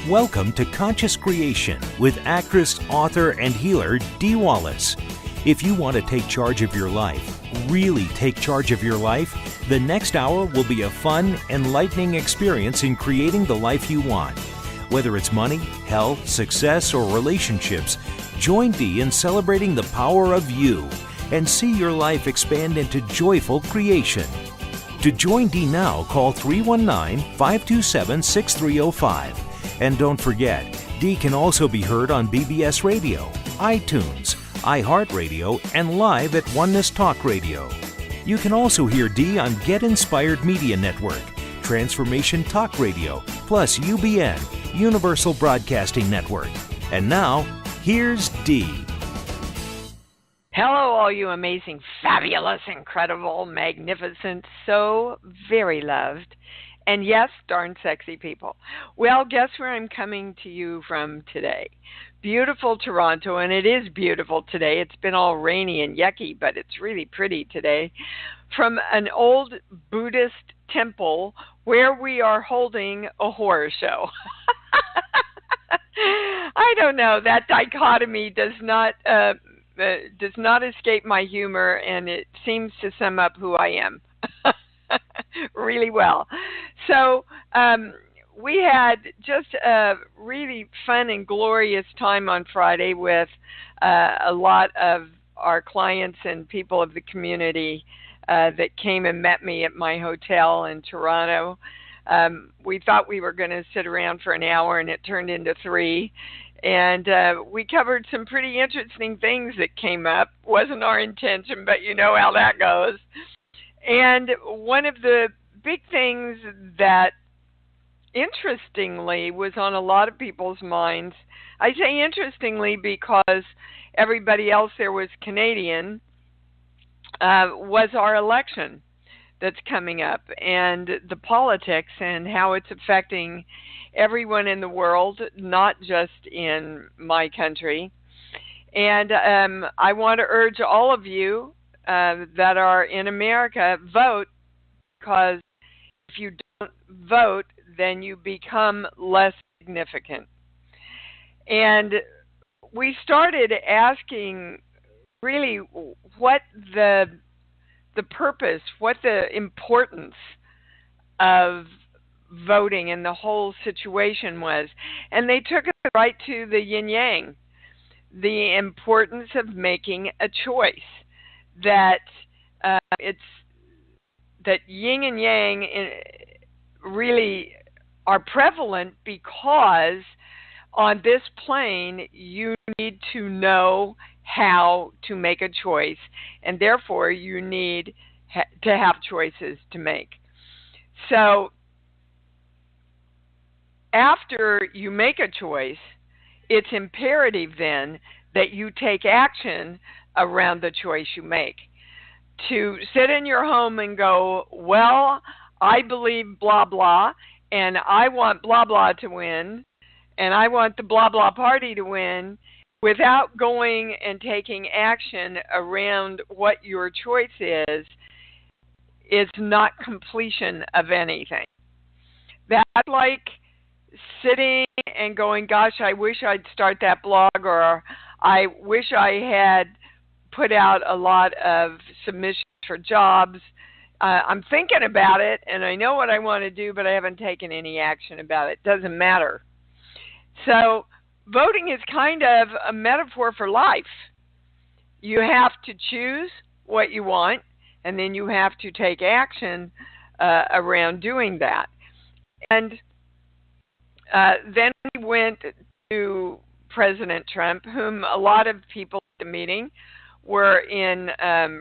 Welcome to Conscious Creation with actress, author, and healer Dee Wallace. If you want to take charge of your life, really take charge of your life, the next hour will be a fun, enlightening experience in creating the life you want. Whether it's money, health, success, or relationships, join Dee in celebrating the power of you and see your life expand into joyful creation. To join Dee now, call 319-527-6305. And don't forget, Dee can also be heard on BBS Radio, iTunes, iHeartRadio, and live at Oneness Talk Radio. You can also hear Dee on Get Inspired Media Network, Transformation Talk Radio, plus UBN, Universal Broadcasting Network. And now, here's Dee. Hello, all you amazing, fabulous, incredible, magnificent, so very loved, and yes, darn sexy people. Well, guess where I'm coming to you from today? Beautiful Toronto, and it is beautiful today. It's been all rainy and yucky, but it's really pretty today. From an old Buddhist temple where we are holding a horror show. I don't know. That dichotomy does not escape my humor, and it seems to sum up who I am really well. So we had just a really fun and glorious time on Friday with a lot of our clients and people of the community that came and met me at my hotel in Toronto. We thought we were going to sit around for an hour, and it turned into 3. And we covered some pretty interesting things that came up. Wasn't our intention, but you know how that goes. And one of the big things that, interestingly, was on a lot of people's minds, I say interestingly because everybody else there was Canadian, was our election that's coming up and the politics and how it's affecting everyone in the world, not just in my country. And I want to urge all of you that are in America, vote, because if you don't vote, then you become less significant. And we started asking really what the purpose, what the importance of voting and the whole situation was. And they took it right to the yin-yang, the importance of making a choice, that that yin and yang really are prevalent because on this plane you need to know how to make a choice, and therefore you need to have choices to make. So after you make a choice, it's imperative then that you take action around the choice you make. To sit in your home and go, well, I believe blah, blah, and I want blah, blah to win, and I want the blah, blah party to win, without going and taking action around what your choice is not completion of anything. That's like sitting and going, gosh, I wish I'd start that blog, or I wish I had put out a lot of submissions for jobs. I'm thinking about it, and I know what I want to do, but I haven't taken any action about it. Doesn't matter. So voting is kind of a metaphor for life. You have to choose what you want, and then you have to take action around doing that. And then we went to President Trump, whom a lot of people at the meeting were in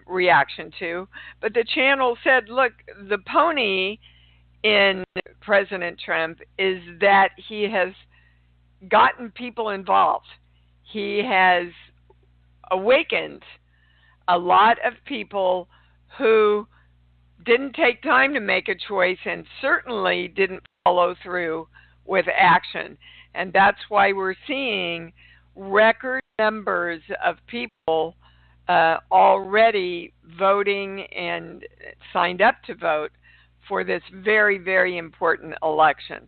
reaction to. But the channel said, look, the pony in President Trump is that he has gotten people involved. He has awakened a lot of people who didn't take time to make a choice and certainly didn't follow through with action. And that's why we're seeing record numbers of people already voting and signed up to vote for this very, very important election.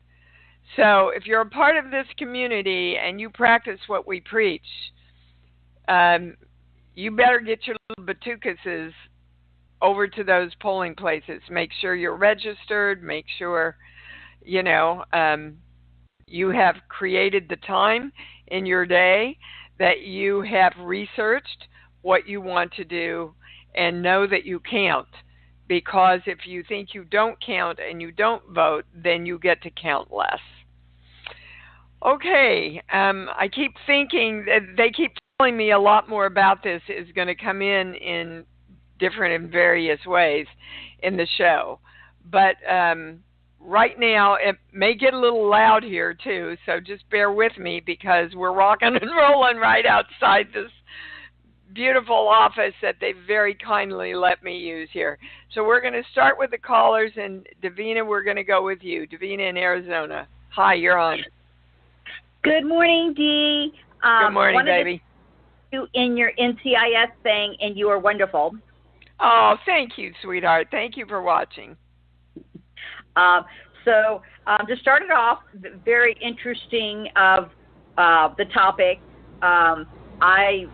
So if you're a part of this community and you practice what we preach, um, you better get your little batucuses over to those polling places. Make sure you're registered. Make sure, you know, you have created the time in your day, that you have researched what you want to do, and know that you count. Because if you think you don't count and you don't vote, then you get to count less. Okay, I keep thinking that they keep telling me a lot more about this is going to come in different and various ways in the show. But right now, it may get a little loud here too, so just bear with me because we're rocking and rolling right outside this beautiful office that they very kindly let me use here. So we're going to start with the callers, and Davina, we're going to go with you. Davina in Arizona. Hi, you're on. Good morning, Dee. Good morning, baby. You in your NCIS thing, and you are wonderful. Oh, thank you, sweetheart. Thank you for watching. So to start it off, very interesting of the topic. I,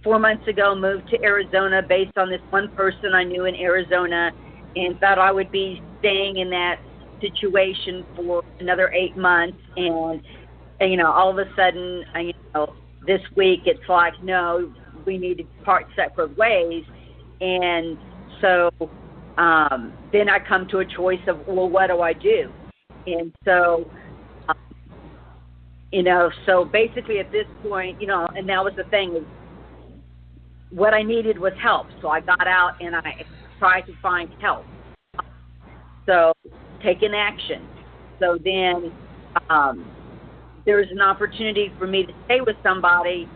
4 months ago moved to Arizona based on this one person I knew in Arizona, and thought I would be staying in that situation for another 8 months. And all of a sudden, this week it's like, no, we need to part separate ways. And so then I come to a choice of, well, what do I do? And so, so basically at this point, and that was the thing, is what I needed was help. So I got out and I tried to find help. So taking action. So then there's an opportunity for me to stay with somebody.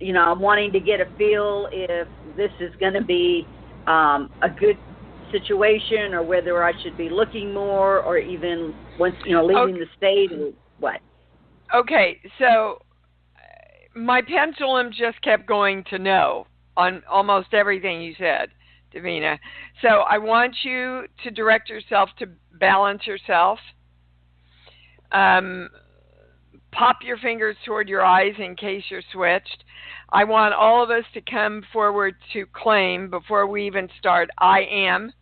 I'm wanting to get a feel if this is going to be a good situation, or whether I should be looking more, or even once, leaving the state, or what. Okay, so my pendulum just kept going to no on almost everything you said, Davina. So I want you to direct yourself to balance yourself. Pop your fingers toward your eyes in case you're switched. I want all of us to come forward to claim, before we even start, I am,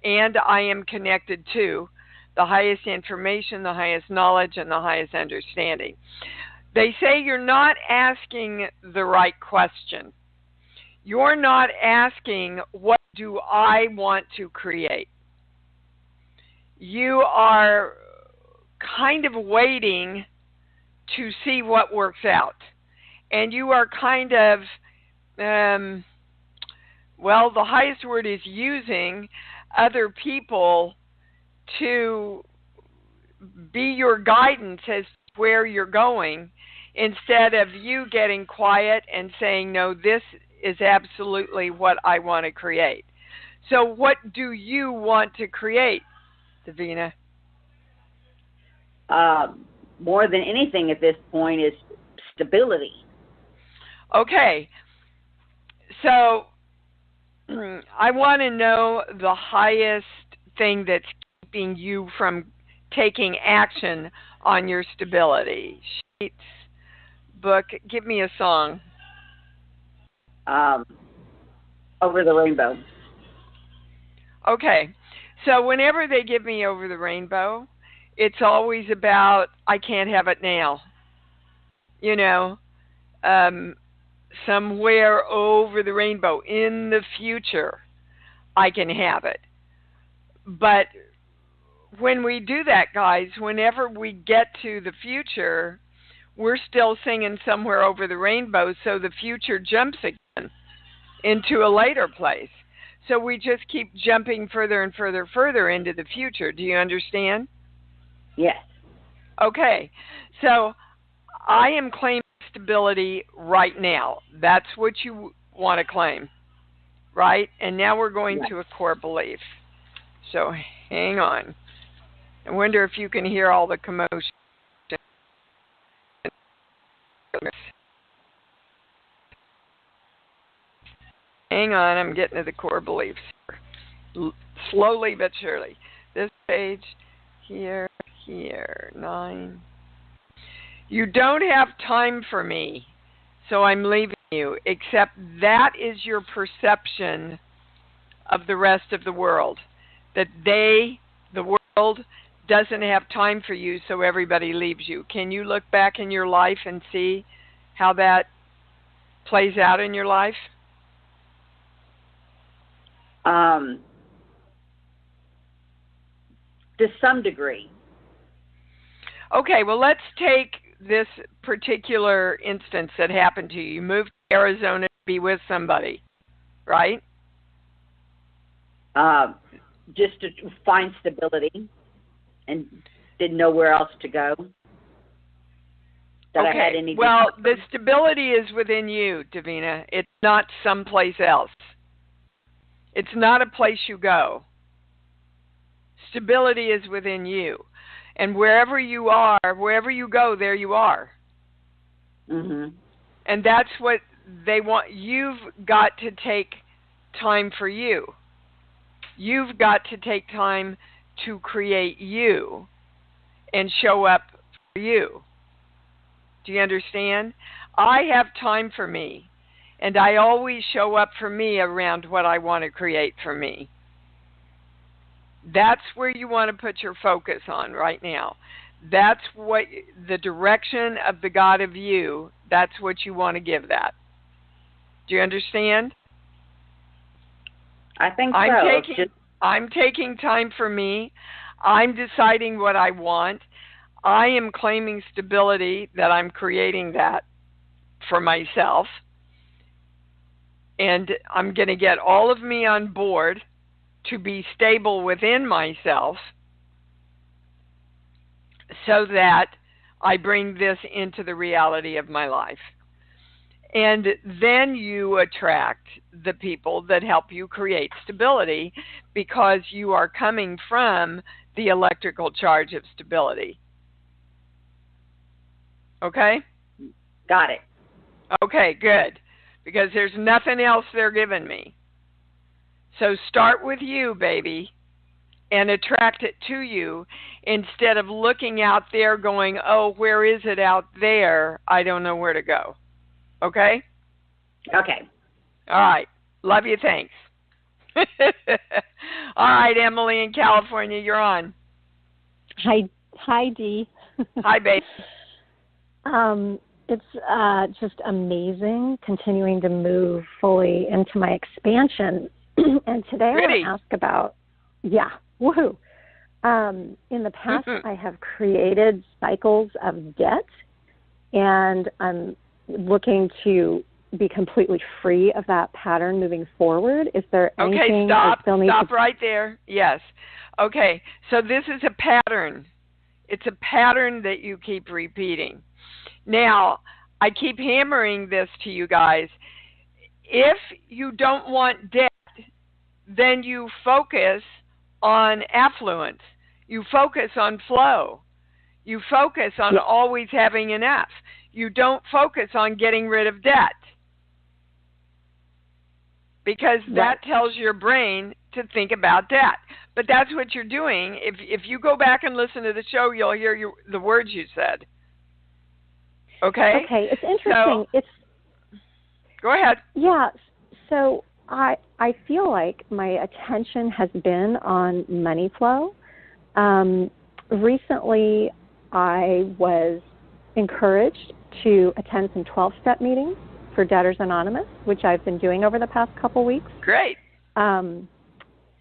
and I am connected to the highest information, the highest knowledge, and the highest understanding. They say you're not asking the right question. You're not asking, what do I want to create? You are kind of waiting to see what works out. And you are kind of, the highest word is using other people to be your guidance as to where you're going, instead of you getting quiet and saying, no, this is absolutely what I want to create. So what do you want to create, Davina? More than anything at this point is stability. Okay. So I want to know the highest thing that's keeping you from taking action on your stability. Sheets, book, give me a song. Over the Rainbow. Okay. So whenever they give me Over the Rainbow, it's always about, I can't have it now. Somewhere over the rainbow in the future, I can have it. But when we do that, guys, whenever we get to the future, we're still singing Somewhere Over the Rainbow, so the future jumps again into a later place. So we just keep jumping further and further into the future. Do you understand? Yes. Okay. So I am claiming stability right now. That's what you want to claim, right? And now we're going to a core belief. So hang on. I wonder if you can hear all the commotion. Hang on, I'm getting to the core beliefs. Slowly but surely. This page, here, 9. You don't have time for me, so I'm leaving you, except that is your perception of the rest of the world. That the world, doesn't have time for you, so everybody leaves you. Can you look back in your life and see how that plays out in your life? To some degree. Okay, well, let's take this particular instance that happened to you. You moved to Arizona to be with somebody, right? Just to find stability and didn't know where else to go. Okay, I had any well, the stability is within you, Davina. It's not someplace else. It's not a place you go. Stability is within you. And wherever you are, wherever you go, there you are. Mm-hmm. And that's what they want. You've got to take time for you. You've got to take time to create you and show up for you. Do you understand? I have time for me, and I always show up for me around what I want to create for me. That's where you want to put your focus on right now. That's what the direction of the God of you, that's what you want to give that. Do you understand? I think so. I'm taking time for me. I'm deciding what I want. I am claiming stability, that I'm creating that for myself. And I'm going to get all of me on board to be stable within myself so that I bring this into the reality of my life. And then you attract the people that help you create stability because you are coming from the electrical charge of stability. Okay? Got it. Okay, good. Because there's nothing else they're giving me. So start with you, baby, and attract it to you instead of looking out there going, oh, where is it out there? I don't know where to go. Okay? Okay. All right. Love you. Thanks. All right, Emily in California, you're on. Hi, Dee. Hi, babe. It's just amazing continuing to move fully into my expansion. And today Really? I want to ask about, woohoo. In the past, I have created cycles of debt, and I'm looking to be completely free of that pattern moving forward. Is there anything I still need Stop right there. Yes. Okay, so this is a pattern. It's a pattern that you keep repeating. Now, I keep hammering this to you guys. If you don't want debt, then you focus on affluence. You focus on flow. You focus on always having enough. You don't focus on getting rid of debt. Because that tells your brain to think about debt. But that's what you're doing. If you go back and listen to the show, you'll hear the words you said. Okay? Okay, it's interesting. Go ahead. Yeah, so I feel like my attention has been on money flow. Recently, I was encouraged to attend some 12-step meetings for Debtors Anonymous, which I've been doing over the past couple weeks. Great.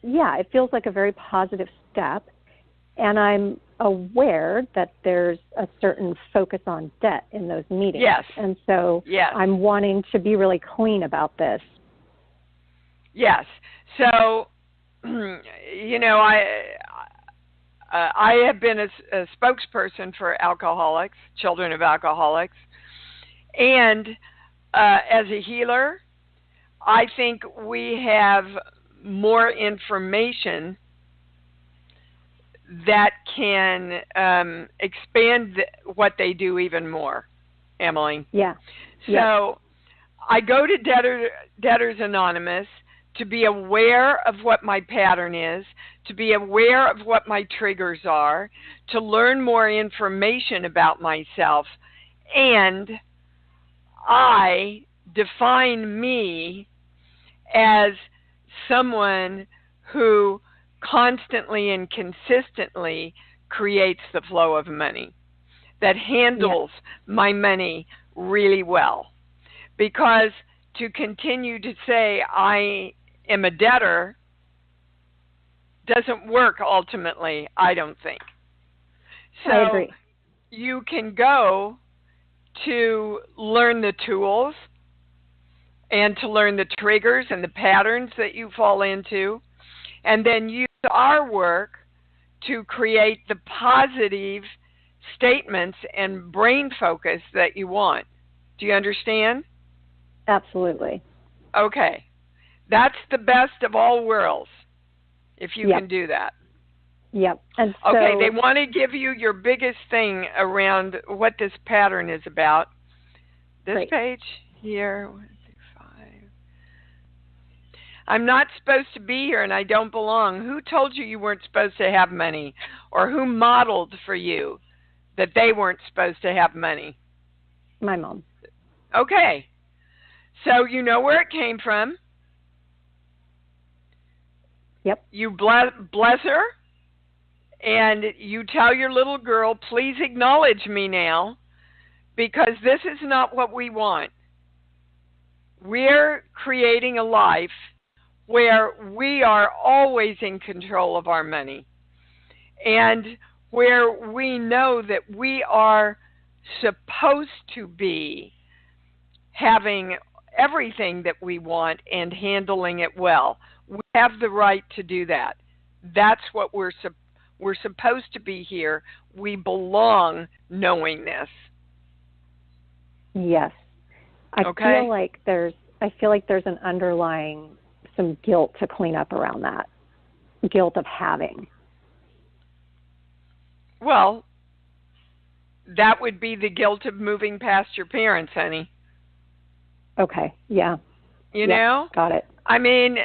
It feels like a very positive step, and I'm aware that there's a certain focus on debt in those meetings. Yes. And so I'm wanting to be really clean about this. Yes. So, I have been a spokesperson for alcoholics, children of alcoholics, and as a healer, I think we have more information that can expand what they do even more, Emily. Yeah. So I go to Debtors Anonymous to be aware of what my pattern is, to be aware of what my triggers are, to learn more information about myself, and I define me as someone who constantly and consistently creates the flow of money, that handles my money really well. Because to continue to say I am a debtor doesn't work ultimately, I don't think. So I agree. you can go to learn the tools and to learn the triggers and the patterns that you fall into, and then use our work to create the positive statements and brain focus that you want. Do you understand? Absolutely. Okay. That's the best of all worlds, if you Yep. can do that. Yep. And so, Okay, they want to give you your biggest thing around what this pattern is about. This Great. page here, 1 through 5. I'm not supposed to be here and I don't belong. Who told you you weren't supposed to have money? Or who modeled for you that they weren't supposed to have money? my mom. Okay. So you know where it came from. Yep. You bless her, and you tell your little girl, please acknowledge me now, because this is not what we want. We're creating a life where we are always in control of our money, and where we know that we are supposed to be having everything that we want and handling it well. We have the right to do that. That's what we're supposed to be here. We belong knowing this. Yes. I feel like there's an underlying some guilt to clean up around that. Guilt of having. Well, that would be the guilt of moving past your parents, honey. Okay. Yeah. You know? Got it. I mean,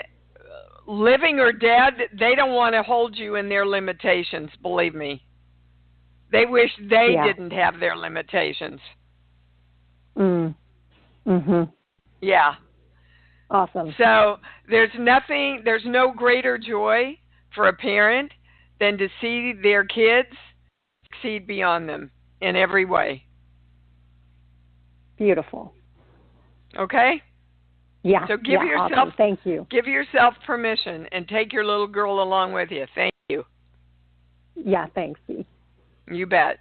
living or dead, they don't want to hold you in their limitations, believe me. They wish they didn't have their limitations. Yeah. Awesome. So there's no greater joy for a parent than to see their kids succeed beyond them in every way. Beautiful. Okay? Yeah. So give yourself, awesome. Thank you. Give yourself permission and take your little girl along with you. Thank you. Yeah, thanks, Dee. You bet.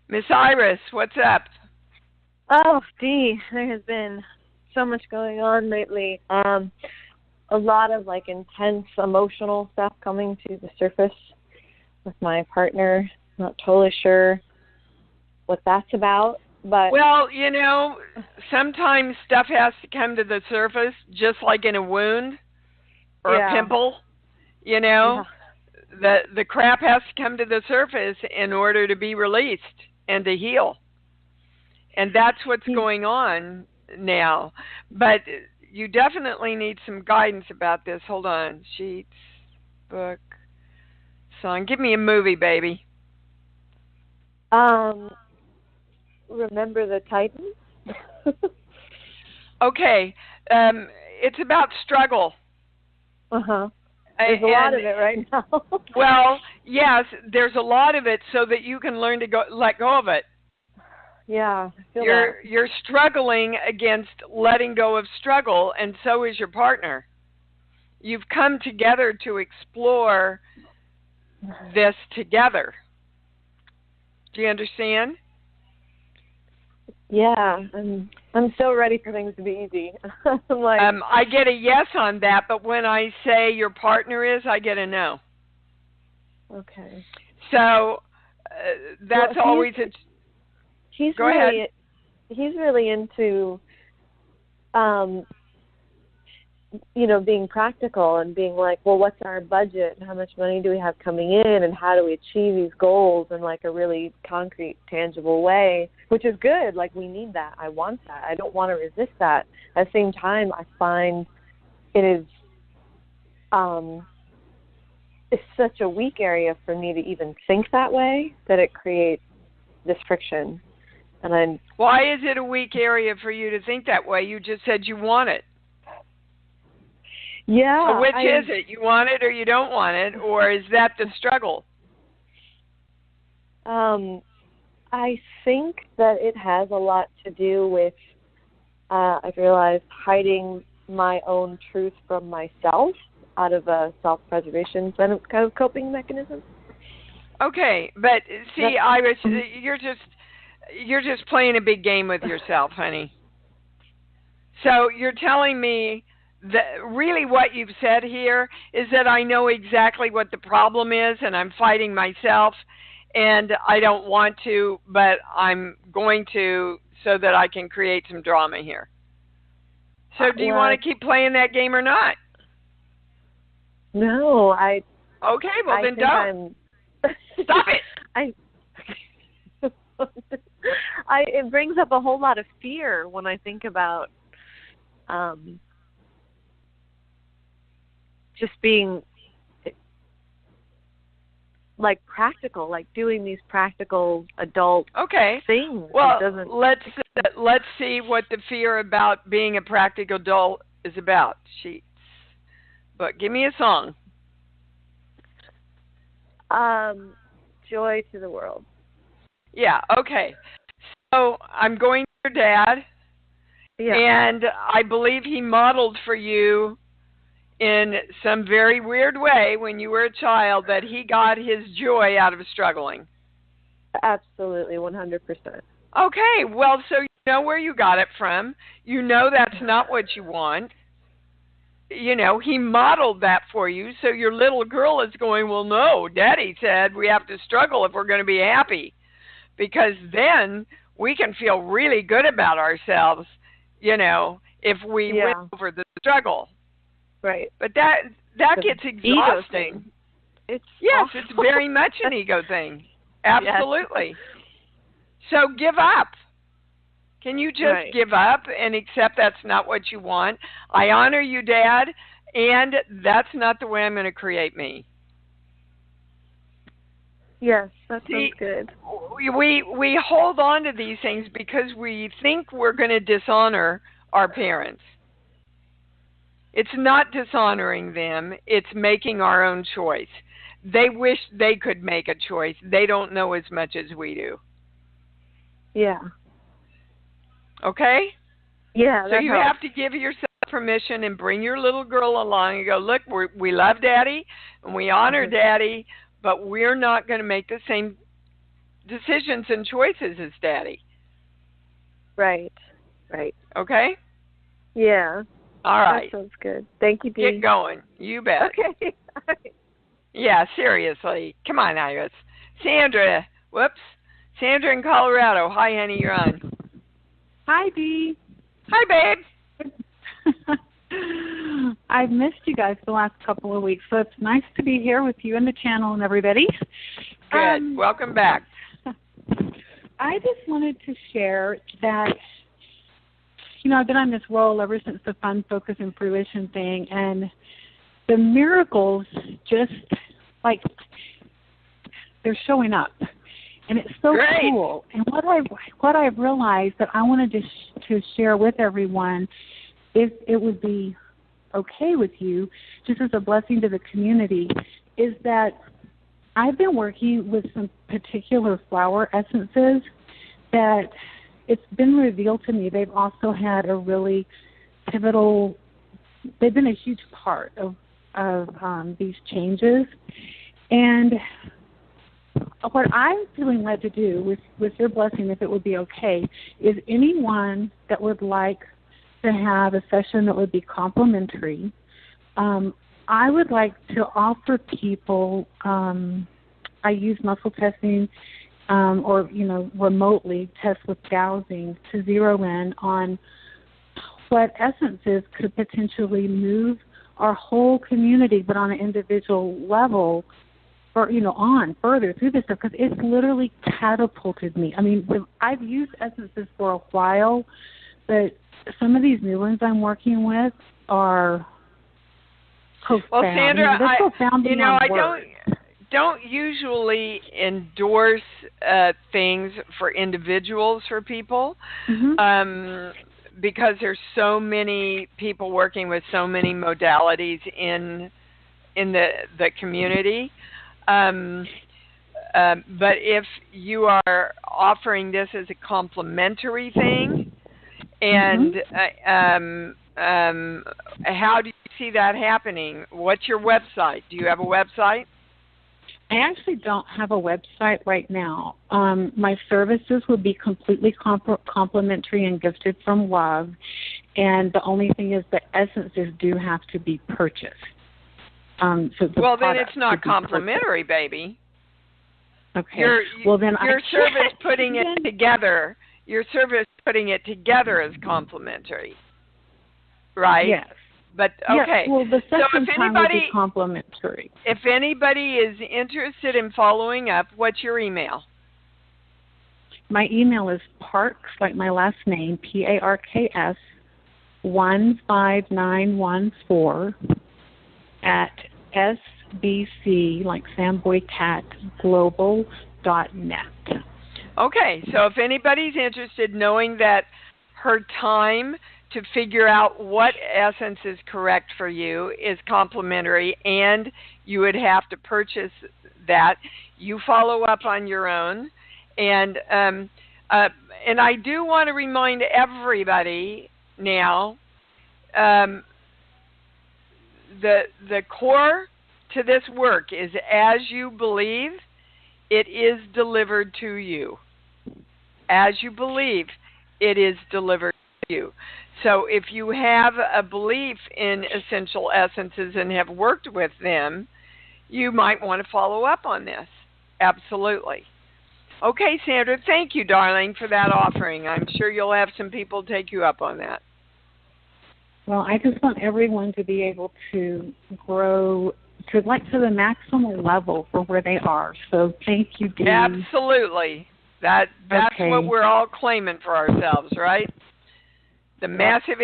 Miss Iris, what's up? Oh, Dee, there has been so much going on lately. A lot of intense emotional stuff coming to the surface with my partner. Not totally sure what that's about, but well, sometimes stuff has to come to the surface, just like in a wound or a pimple. The crap has to come to the surface in order to be released and to heal. And that's what's going on now. But you definitely need some guidance about this. Hold on. Sheets, book, song. Give me a movie, baby. Remember the Titans? Okay. It's about struggle. Uh-huh. There's a lot of it right now. Well, yes, there's a lot of it so that you can learn to let go of it. Yeah, I feel You're struggling against letting go of struggle, and so is your partner. You've come together to explore this together. Do you understand? Yeah, I'm so ready for things to be easy. I get a yes on that, but when I say your partner is, I get a no. Okay. So that's always a... Go ahead. He's really into, being practical and being like, well, what's our budget and how much money do we have coming in and how do we achieve these goals in a really concrete, tangible way, which is good. We need that. I want that. I don't want to resist that. At the same time, I find it is is such a weak area for me to even think that way that it creates this friction. And why is it a weak area for you to think that way? You just said you want it. Yeah. So which is it? You want it or you don't want it, or is that the struggle? I think that it has a lot to do with, I've realized, hiding my own truth from myself out of a self-preservation kind of coping mechanism. Okay, but see, Iris, you're just playing a big game with yourself, honey. So you're telling me that really what you've said here is that I know exactly what the problem is and I'm fighting myself and I don't want to, but I'm going to so that I can create some drama here. So do you want to keep playing that game or not? No, Okay, well then don't. Stop it. It brings up a whole lot of fear when I think about just being like practical, like doing these practical adult things. Well, let's see what the fear about being a practical adult is about. But give me a song. Joy to the World. Yeah, okay. So I'm going to your dad, and I believe he modeled for you in some very weird way when you were a child that he got his joy out of struggling. Absolutely, 100%. Okay, well, so you know where you got it from. You know that's not what you want. You know, he modeled that for you, so your little girl is going, well, no, Daddy said we have to struggle if we're going to be happy, because then we can feel really good about ourselves, you know, if we win over the struggle. Right. But that gets exhausting. It's very much an ego thing. Absolutely. Yes. So give up. Can you just give up and accept that's not what you want? I honor you, Dad, and that's not the way I'm going to create me. Yes, that sounds good. We hold on to these things because we think we're going to dishonor our parents. It's not dishonoring them. It's making our own choice. They wish they could make a choice. They don't know as much as we do. Yeah. Okay? Yeah. So you have to give yourself permission and bring your little girl along and go, look, we love Daddy and we honor Daddy, but we're not going to make the same decisions and choices as Daddy. Right. Right. Okay? Yeah. All right. That sounds good. Thank you, Dee. Get going. You bet. Okay. Yeah, seriously. Come on, Iris. Sandra in Colorado. Hi, honey, you're on. Hi, Dee. Hi, babe. I've missed you guys the last couple of weeks, so it's nice to be here with you and the channel and everybody. Good. Welcome back. I just wanted to share that, you know, I've been on this roll ever since the Fun, Focus, and Fruition thing, and the miracles just, like, they're showing up. And it's so cool. And what I've realized that I wanted to share with everyone, if it would be okay with you, just as a blessing to the community, is that I've been working with some particular flower essences that it's been revealed to me. They've also had a really pivotal, they've been a huge part of these changes. And what I'm feeling led to do, with your blessing, if it would be okay, is anyone that would like to have a session that would be complimentary, I would like to offer people, I use muscle testing or, you know, remotely test with dowsing to zero in on what essences could potentially move our whole community, but on an individual level, or, you know, on further through this stuff, because it's literally catapulted me. I mean, I've used essences for a while, but some of these new ones I'm working with are profound. Well, Sandra, they're profound beyond I words. don't usually endorse things for individuals, for people, because there's so many people working with so many modalities in the community. But if you are offering this as a complimentary thing, and how do you see that happening? What's your website? Do you have a website? I actually don't have a website right now. My services would be completely complimentary and gifted from love, and the only thing is the essences do have to be purchased. Then it's not complimentary, baby. Okay. Your service Your putting it together is complimentary, right? Yes. But okay. Yes, well, the so second if time would anybody be complimentary. If anybody is interested in following up, what's your email? My email is Parks, like my last name, PARKS 15914 at SBC, like Samboy Cat, global.net. Okay, so if anybody's interested, knowing that her time to figure out what essence is correct for you is complimentary, and you would have to purchase that, you follow up on your own. And I do want to remind everybody now, the core to this work is as you believe, it is delivered to you. As you believe, it is delivered to you. So if you have a belief in essential essences and have worked with them, you might want to follow up on this. Absolutely. Okay, Sandra, thank you, darling, for that offering. I'm sure you'll have some people take you up on that. Well, I just want everyone to be able to grow to the maximum level for where they are. So thank you, Dee. Absolutely. That's okay. What we're all claiming for ourselves, right? The massive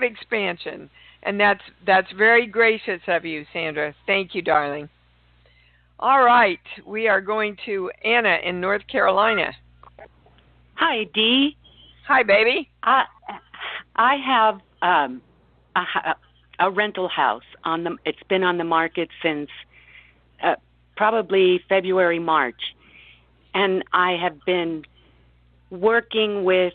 expansion. And that's very gracious of you, Sandra. Thank you, darling. All right. We are going to Anna in North Carolina. Hi, Dee. Hi, baby. I have a rental house. It's been on the market since probably February, March. And I have been working with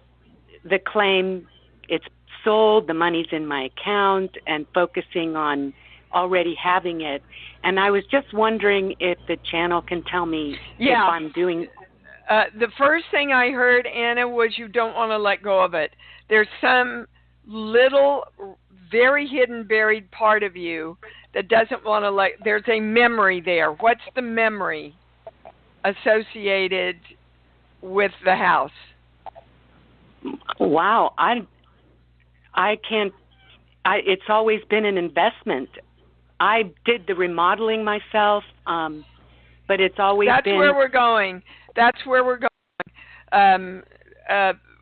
the claim. It's sold, the money's in my account, and focusing on already having it. And I was just wondering if the channel can tell me if I'm doing... the first thing I heard, Anna, was you don't want to let go of it. There's some little, very hidden, buried part of you that doesn't want to let... There's a memory there. What's the memory associated with the house? Wow, I can't. It's always been an investment. I did the remodeling myself, but it's always been. That's where we're going.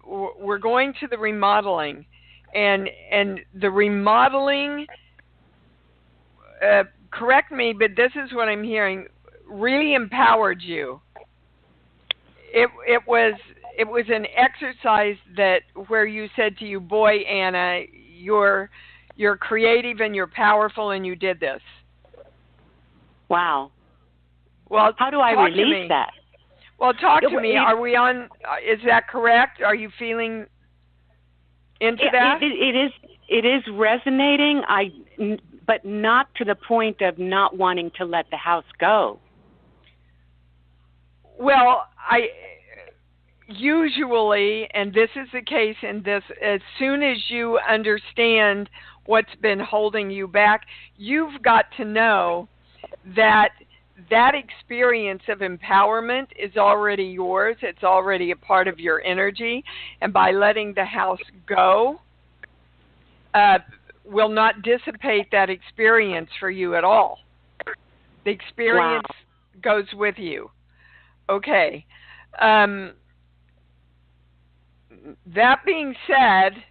We're going to the remodeling, and the remodeling. Correct me, but this is what I'm hearing. Really empowered you. It was an exercise where you said to you, boy, Anna, you're creative and you're powerful and you did this. Wow. Well, how do I release that? Well, talk to me. Are we on? Is that correct? Are you feeling into that? It is resonating. But not to the point of not wanting to let the house go. Well, usually, and this is the case in this, as soon as you understand what's been holding you back, you've got to know that experience of empowerment is already yours. It's already a part of your energy. And by letting the house go, will not dissipate that experience for you at all. The experience goes with you. Okay. That being said,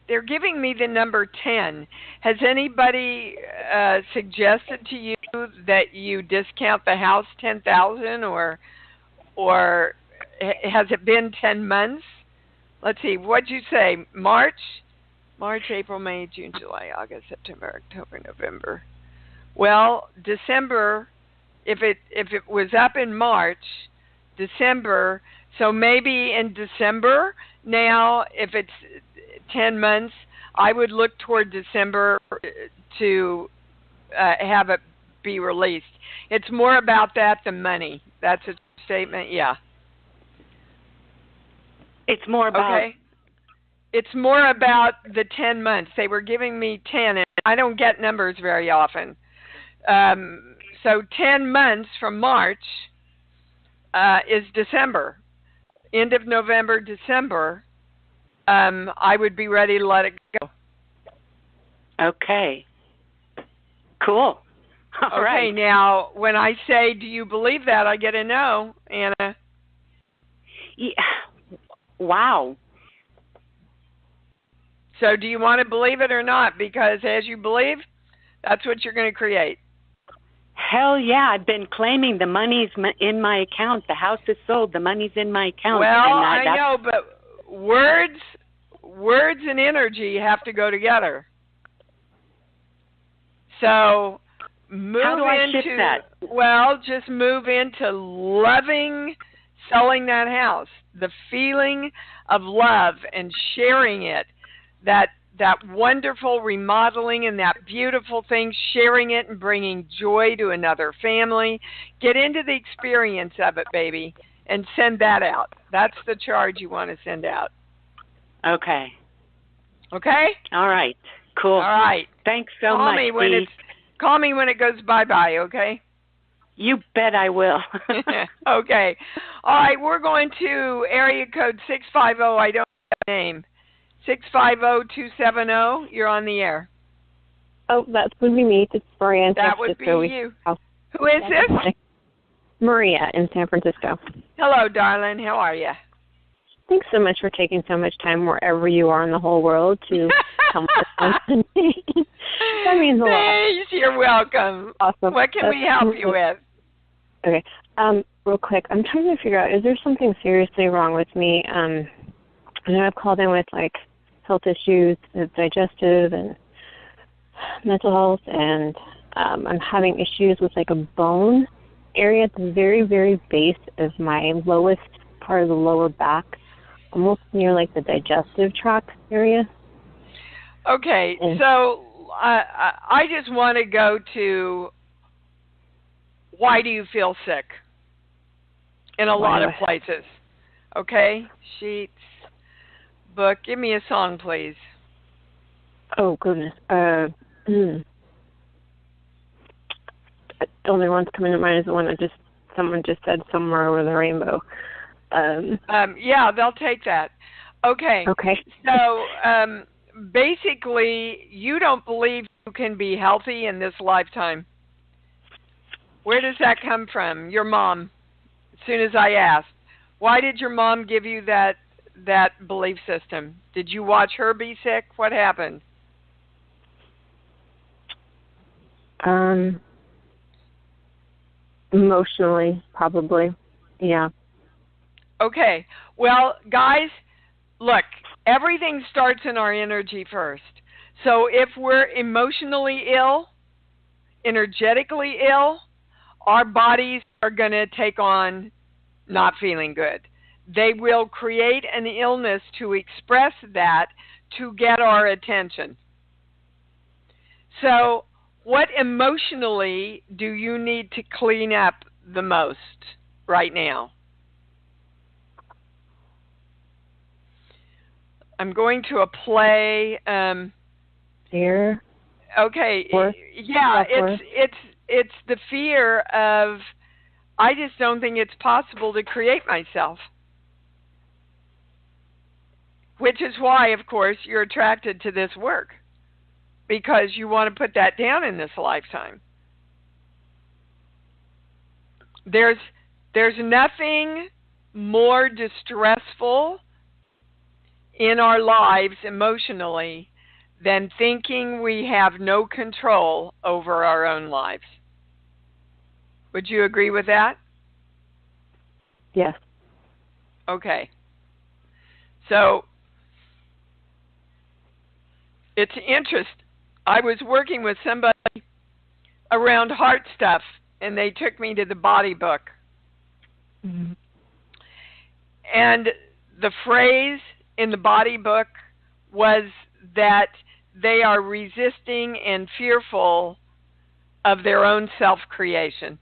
they're giving me the number 10. Has anybody suggested to you that you discount the house 10,000, or has it been 10 months? Let's see. What'd you say? March, April, May, June, July, August, September, October, November. Well, December. If it was up in March, December. So maybe in December now, if it's 10 months, I would look toward December to have it be released. It's more about that than money. That's a statement, yeah. It's more about... Okay. It's more about the 10 months. They were giving me 10, and I don't get numbers very often. So 10 months from March is December. End of November, December, I would be ready to let it go. Okay. Cool. All right. Now, when I say, do you believe that, I get a no, Anna. Yeah. Wow. So do you want to believe it or not? Because as you believe, that's what you're going to create. Hell yeah, I've been claiming the money's in my account. The house is sold. The money's in my account. Well, I know, but words and energy have to go together. So move How do I into shift that? Well, just move into loving selling that house. The feeling of love and sharing it. That wonderful remodeling and that beautiful thing, sharing it and bringing joy to another family. Get into the experience of it, baby, and send that out. That's the charge you want to send out. Okay. Okay? All right. Cool. All right. Thanks so much, Dee. Call me when it goes bye-bye, okay? You bet I will. Okay. All right, we're going to area code 650. I don't have a name. 650-270. You're on the air. Oh, that would be me. It's Maria in San That would Francisco. be you. Who is this? Maria in San Francisco. Hello, darling. How are you? Thanks so much for taking so much time wherever you are in the whole world to come with us. That means a lot. Thanks. You're welcome. Awesome. What can we help you with? Okay. Real quick, I'm trying to figure out, is there something seriously wrong with me? I know I've called in with, like, health issues, digestive and mental health, and I'm having issues with, like, a bone area at the very, very base of my lowest part of the lower back, almost near, like, the digestive tract area. Okay, so I just want to go to why do you feel sick in a lot of places. Okay, sheets, book. Give me a song, please. Oh, goodness. The only one that's coming to mind is the one that someone just said, Somewhere Over the Rainbow. Yeah, they'll take that. Okay. Okay. So, basically, you don't believe you can be healthy in this lifetime. Where does that come from? Your mom. As soon as I asked, why did your mom give you that belief system? Did you watch her be sick? What happened? Emotionally, probably. Yeah. Okay. Well, guys, look, everything starts in our energy first. So if we're emotionally ill, energetically ill, our bodies are going to take on not feeling good. They will create an illness to express that to get our attention. So what emotionally do you need to clean up the most right now? I'm going to play. Fear. Okay. Yeah, it's the fear of I just don't think it's possible to create myself. Which is why, of course, you're attracted to this work. Because you want to put that down in this lifetime. There's nothing more distressful in our lives emotionally than thinking we have no control over our own lives. Would you agree with that? Yes. Okay. So it's interest. I was working with somebody around heart stuff, and they took me to the body book. Mm-hmm. And the phrase in the body book was that they are resisting and fearful of their own self-creation.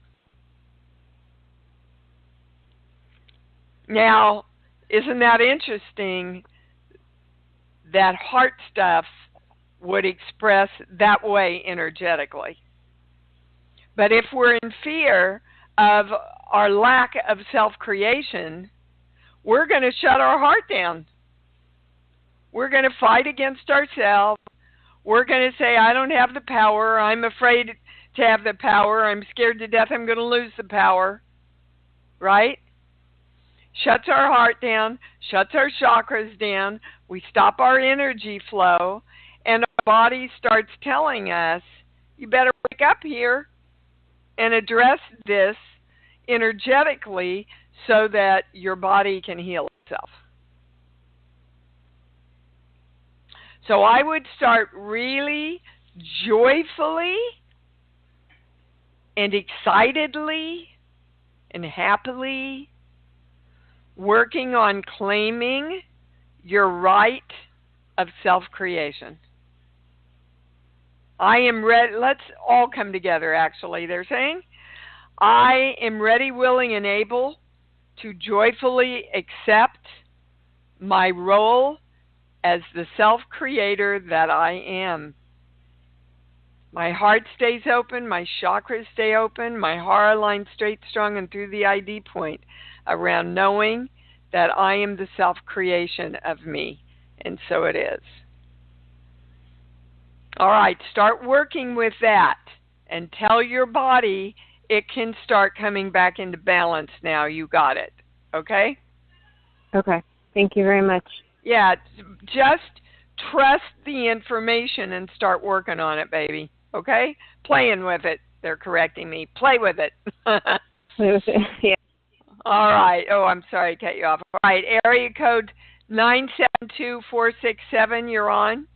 Now, isn't that interesting that heart stuff would express that way energetically? But if we're in fear of our lack of self-creation, we're going to shut our heart down. We're going to fight against ourselves. We're going to say, I don't have the power. I'm afraid to have the power. I'm scared to death I'm going to lose the power. Right? Shuts our heart down, shuts our chakras down. We stop our energy flow, and our body starts telling us, you better wake up here and address this energetically so that your body can heal itself. So I would start really joyfully and excitedly and happily working on claiming your right of self-creation. I am ready. Let's all come together, actually. They're saying, I am ready, willing, and able to joyfully accept my role as the self-creator that I am. My heart stays open, my chakras stay open, my heart lines straight, strong, and through the ID point around knowing that I am the self-creation of me, and so it is. All right, start working with that and tell your body it can start coming back into balance now. You got it, okay? Okay, thank you very much. Yeah, just trust the information and start working on it, baby, okay? Playing with it. They're correcting me. Play with it. Yeah. All right. Oh, I'm sorry to cut you off. All right. Area code 972467. You're on.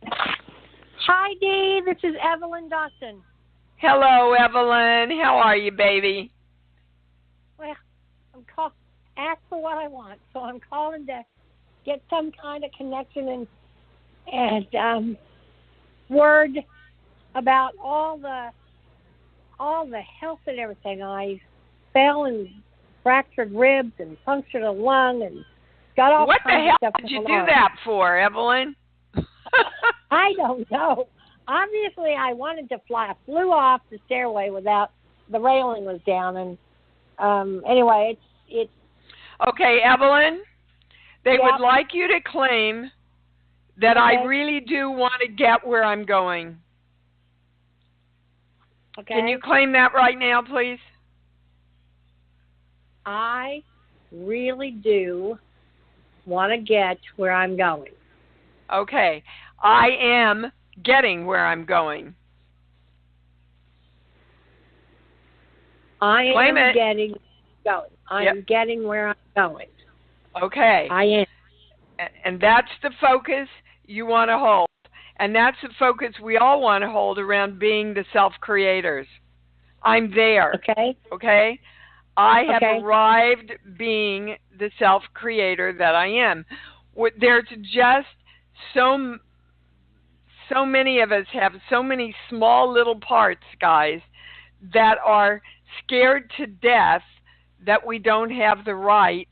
Hi, Dee. This is Evelyn Dawson. Hello, Evelyn. How are you, baby? Well, asked for what I want, so I'm calling to get some kind of connection and word about all the health and everything. I fell and fractured ribs and punctured a lung and got all what kinds the hell of stuff. Did you do that for, Evelyn? I don't know. Obviously, I wanted to fly. I flew off the stairway without the railing was down, and anyway, it's. Okay, Evelyn. They Yep. would like you to claim that Okay. I really do want to get where I'm going. Okay. Can you claim that right now, please? I really do want to get where I'm going. Okay. I am getting where I'm going. I Claim am it. getting going. I'm getting where I'm going. Okay. I am. And that's the focus you want to hold. And that's the focus we all want to hold around being the self-creators. I'm there. Okay. Okay? I have Okay. arrived being the self-creator that I am. There's just so many of us have so many small little parts, guys, that are scared to death that we don't have the right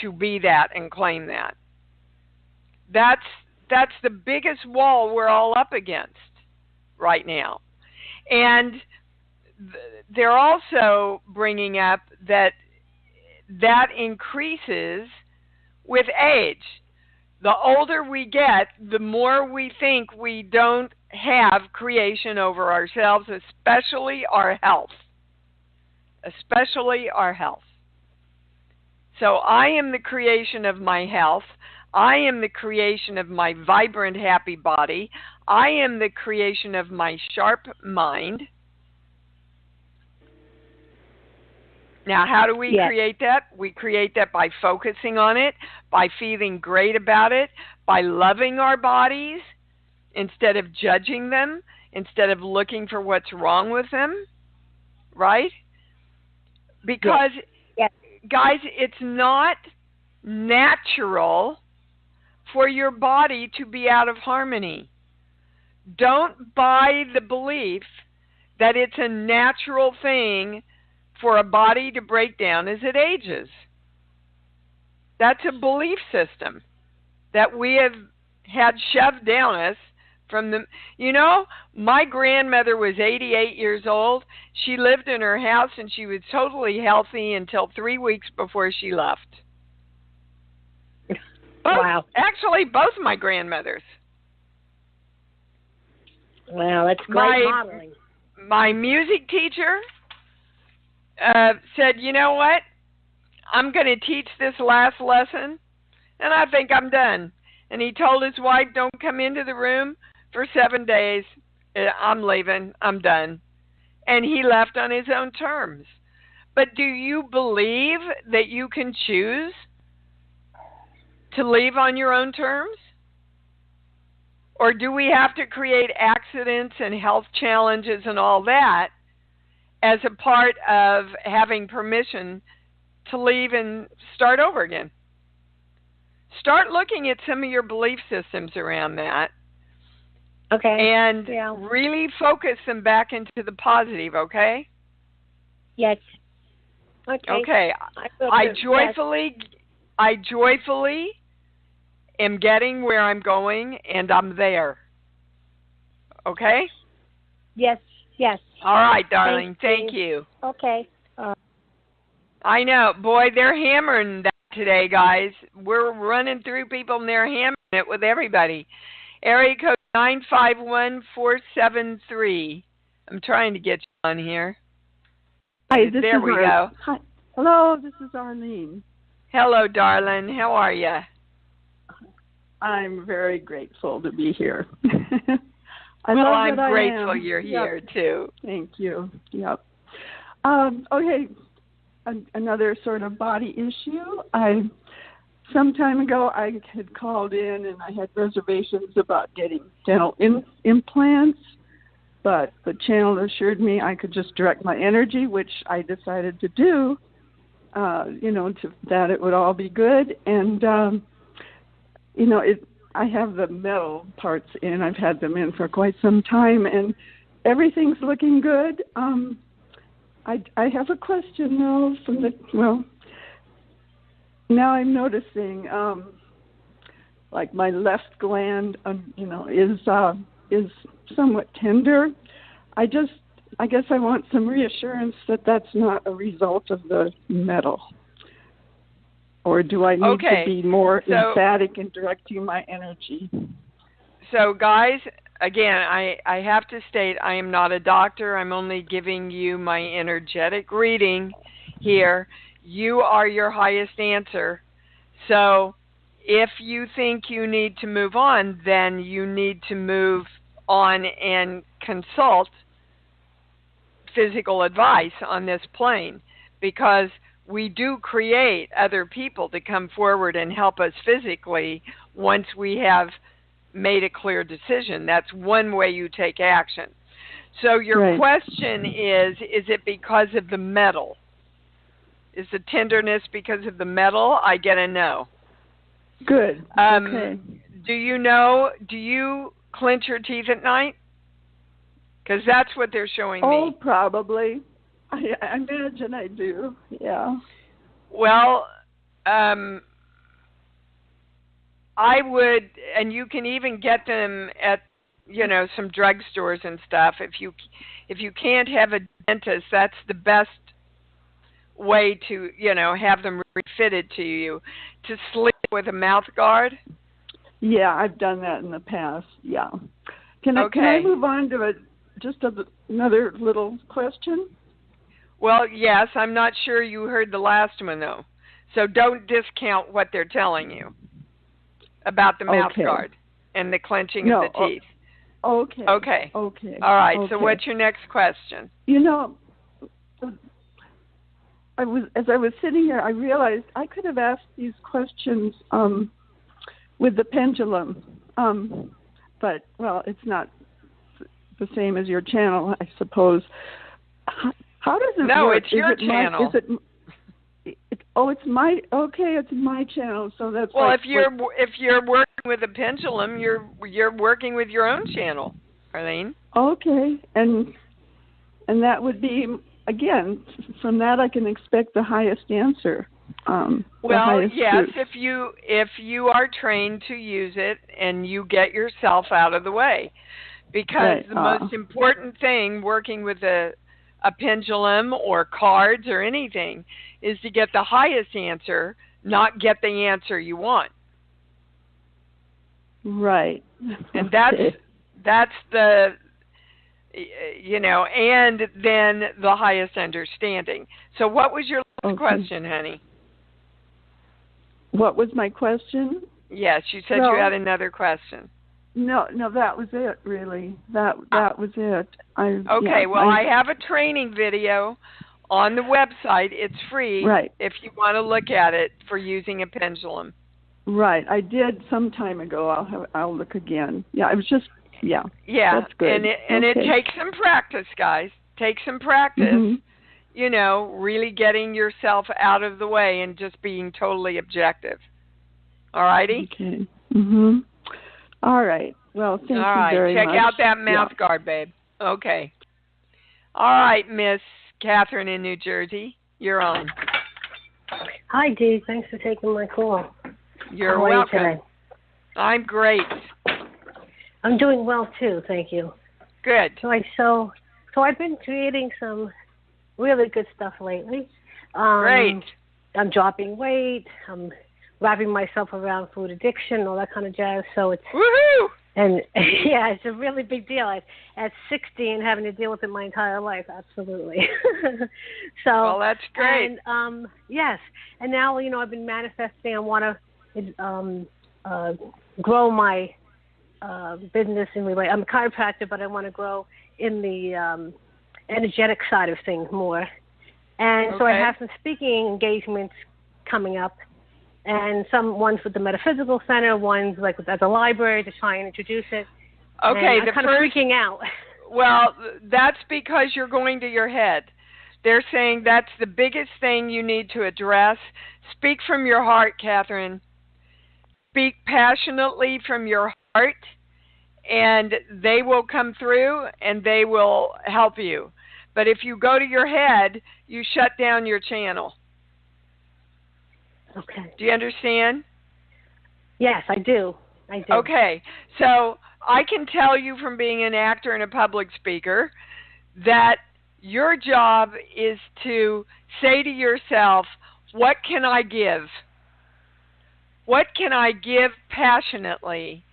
to be that and claim that. That's the biggest wall we're all up against right now. And they're also bringing up that increases with age. The older we get, the more we think we don't have creation over ourselves, especially our health. Especially our health. So I am the creation of my health. I am the creation of my vibrant, happy body. I am the creation of my sharp mind. Now, how do we create that? We create that by focusing on it, by feeling great about it, by loving our bodies instead of judging them, instead of looking for what's wrong with them, right? Because, guys, it's not natural for your body to be out of harmony. Don't buy the belief that it's a natural thing for a body to break down as it ages. That's a belief system that we have had shoved down us from the, my grandmother was 88 years old. She lived in her house and she was totally healthy until 3 weeks before she left. Wow. Actually, both my grandmothers. Wow, that's great modeling. My music teacher said, you know what? I'm going to teach this last lesson, and I think I'm done. And he told his wife, don't come into the room for 7 days. I'm leaving. I'm done. And he left on his own terms. But do you believe that you can choose to leave on your own terms? Or do we have to create accidents and health challenges and all that as a part of having permission to leave and start over again? Start looking at some of your belief systems around that. Okay. And really focus them back into the positive, okay? Yes. Okay. Okay. I joyfully am getting where I'm going, and I'm there. Okay? Yes. All right, darling. Thank you. Okay. I know. Boy, they're hammering that today, guys. We're running through people, and they're hammering it with everybody. Area code 951473. I'm trying to get you on here. Hi, there we go. Hi. Hello, this is Arlene. Hello, darling. How are you? I'm very grateful to be here. I'm grateful you're here, too. Thank you. Yep. Okay, another sort of body issue. Some time ago, I had called in and I had reservations about getting dental implants, but the channel assured me I could just direct my energy, which I decided to do, to that it would all be good. And, I have the metal parts in. I've had them in for quite some time, and everything's looking good. I have a question, though, now I'm noticing, like my left gland, is somewhat tender. I guess I want some reassurance that that's not a result of the metal. Or do I need to be more emphatic in directing my energy? So, guys, again, I have to state I am not a doctor. I'm only giving you my energetic reading here. You are your highest answer. So if you think you need to move on, then you need to move on and consult physical advice on this plane, because we do create other people to come forward and help us physically once we have made a clear decision. That's one way you take action. So your question is it because of the metal? Is the tenderness because of the metal? I get a no. Good. Okay. Do you clench your teeth at night? Because that's what they're showing me. Oh, probably. I imagine I do, yeah. Well, I would, and you can even get them at, some drugstores and stuff. If you can't have a dentist, that's the best way to, have them refitted to you. To sleep with a mouth guard? Yeah, I've done that in the past, yeah. Can I move on to another little question? Well, yes, I'm not sure you heard the last one, though. So don't discount what they're telling you. about the mouth Okay. guard and the clenching No, of the teeth. Okay. Okay. Okay. All right. Okay. So what's your next question? You know, as I was sitting here, I realized I could have asked these questions with the pendulum, but well, it's not the same as your channel, I suppose. How does it No, work? it's your channel. It's my It's my channel, so that's well. like, If you're working with a pendulum, you're working with your own channel, Arlene. okay, and that would be, again, from that I can expect the highest answer. Well, yes, truth. if you are trained to use it and you get yourself out of the way, because Right. the most important thing working with a pendulum or cards or anything is to get the highest answer, not get the answer you want. Right. And that's the, and then the highest understanding. So what was your last question, honey? What was my question? Yes, you said you had another question. No, that was it, really. That was it. I have a training video on the website. It's free if you want to look at it for using a pendulum. Right. I did some time ago. I'll look again. Yeah, it was just, Yeah. That's good. And it takes some practice, guys. Take some practice. Mm-hmm. Really getting yourself out of the way and just being totally objective. All righty? Okay. Mhm. All right. Well, thank you very much. Check out that mouth guard, babe. Okay. All right, Miss Catherine in New Jersey. You're on. Hi, Dee. Thanks for taking my call. You're How are welcome. you today? I'm great. I'm doing well, too. Thank you. Good. So I've been creating some really good stuff lately. Great. I'm dropping weight. I'm wrapping myself around food addiction, all that kind of jazz. So it's woohoo! And yeah, it's a really big deal. At 60 and having to deal with it my entire life, absolutely. Well, that's great. And yes, and now I've been manifesting. I want to grow my business in relation. I'm a chiropractor, but I want to grow in the energetic side of things more. And so I have some speaking engagements coming up. And some ones with the Metaphysical Center, ones like at the library to try and introduce it. Okay, and I'm kind of freaking out. Well, that's because you're going to your head. They're saying that's the biggest thing you need to address. Speak from your heart, Catherine. Speak passionately from your heart, and they will come through and they will help you. But if you go to your head, you shut down your channel. Okay. Do you understand? Yes, I do. Okay. So I can tell you from being an actor and a public speaker that your job is to say to yourself, what can I give? What can I give passionately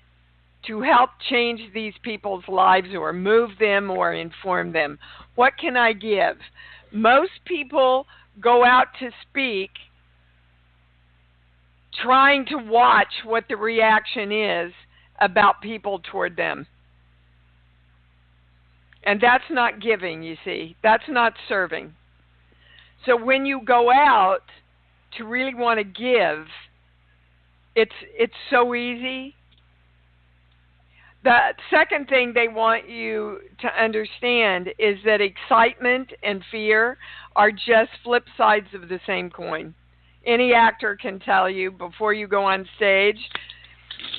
to help change these people's lives or move them or inform them? What can I give? Most people go out to speak trying to watch what the reaction is about people toward them. And that's not giving, you see. That's not serving. So when you go out to really want to give, it's so easy. The second thing they want you to understand is that excitement and fear are just flip sides of the same coin. Any actor can tell you before you go on stage,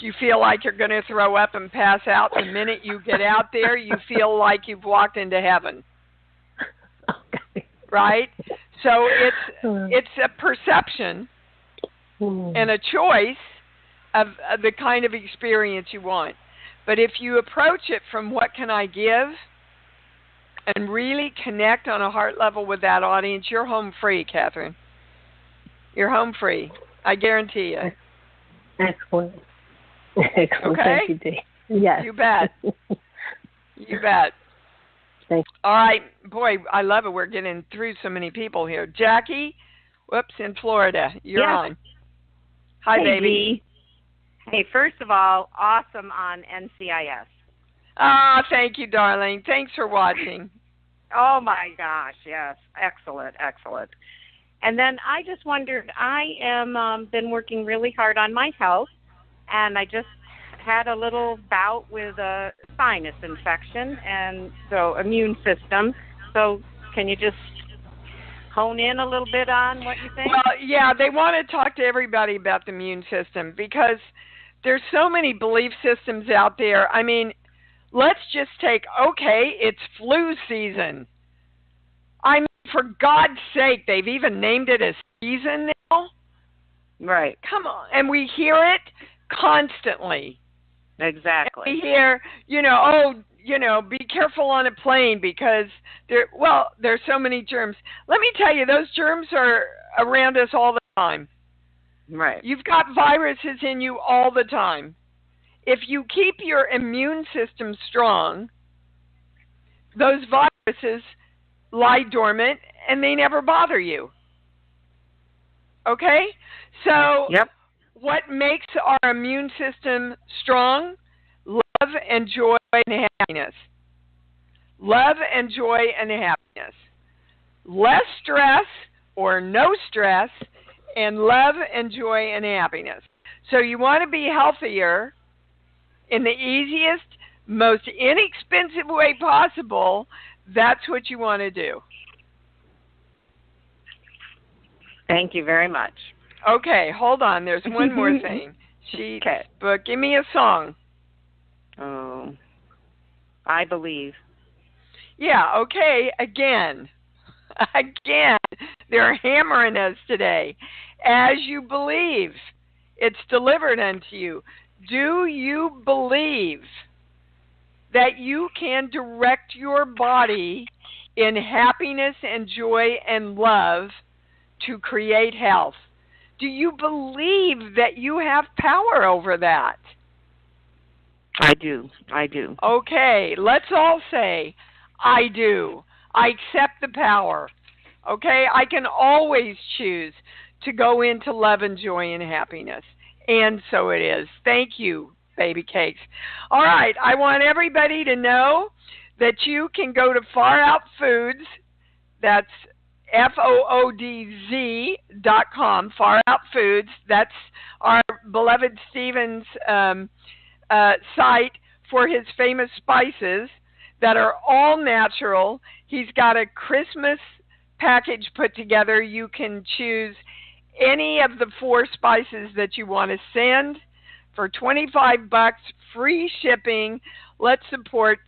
you feel like you're going to throw up and pass out. The minute you get out there, you feel like you've walked into heaven. Okay. Right? So it's a perception and a choice of the kind of experience you want. But if you approach it from what can I give and really connect on a heart level with that audience, you're home free, Catherine. You're home free. I guarantee you. Excellent. Excellent. Okay? Thank you, Dee. Yes. You bet. You bet. Thanks. All right. Boy, I love it. We're getting through so many people here. Jackie, in Florida. You're on. Hi, hey, baby. Dee. Hey, first of all, awesome on NCIS. Ah, thank you, darling. Thanks for watching. Oh, my gosh, yes. Excellent, excellent. And then I just wondered, I am been working really hard on my health, and I just had a little bout with a sinus infection, and so immune system. So can you just hone in a little bit on what you think? Well, yeah, they want to talk to everybody about the immune system because there's so many belief systems out there. I mean, let's just take, okay, it's flu season. I mean, for God's sake, they've even named it a season now. Right. Come on. And we hear it constantly. Exactly. And we hear, be careful on a plane because there's so many germs. Let me tell you, those germs are around us all the time. Right. You've got viruses in you all the time. If you keep your immune system strong, those viruses lie dormant and they never bother you. Okay? So yep. What makes our immune system strong? Love and joy and happiness. Love and joy and happiness. Less stress or no stress, and love and joy and happiness. So you want to be healthier in the easiest, most inexpensive way possible. That's what you want to do. Thank you very much. Okay, hold on. There's one more thing. But give me a song. Oh, I believe. Yeah, okay, again. They're hammering us today. As you believe, it's delivered unto you. Do you believe that you can direct your body in happiness and joy and love to create health? Do you believe that you have power over that? I do. Okay, let's all say, I do. I accept the power. Okay, I can always choose to go into love and joy and happiness. And so it is. Thank you, baby cakes. All right, I want everybody to know that you can go to Far Out Foods. That's FOODZ.com, Far Out Foods. That's our beloved Stephen's site for his famous spices that are all natural. He's got a Christmas package put together. You can choose any of the 4 spices that you want to send for $25, free shipping. Let's support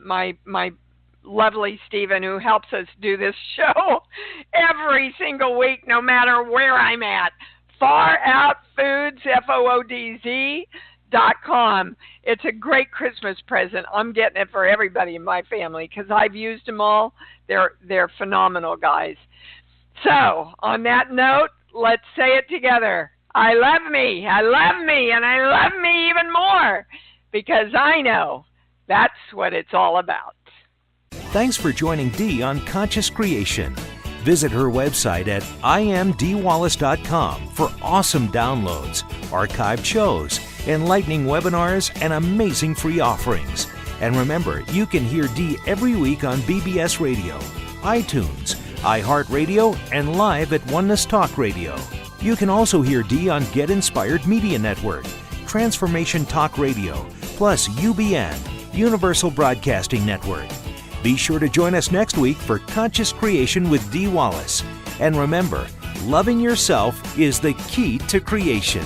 my lovely Stephen, who helps us do this show every single week, no matter where I'm at. Far Out Foods, FOODZ.com. It's a great Christmas present. I'm getting it for everybody in my family because I've used them all. They're phenomenal, guys. So, on that note, let's say it together. I love me, and I love me even more because I know that's what it's all about. Thanks for joining Dee on Conscious Creation. Visit her website at imdwallace.com for awesome downloads, archived shows, enlightening webinars, and amazing free offerings. And remember, you can hear Dee every week on BBS Radio, iTunes, iHeartRadio, and live at Oneness Talk Radio. You can also hear Dee on Get Inspired Media Network, Transformation Talk Radio, plus UBN, Universal Broadcasting Network. Be sure to join us next week for Conscious Creation with Dee Wallace. And remember, loving yourself is the key to creation.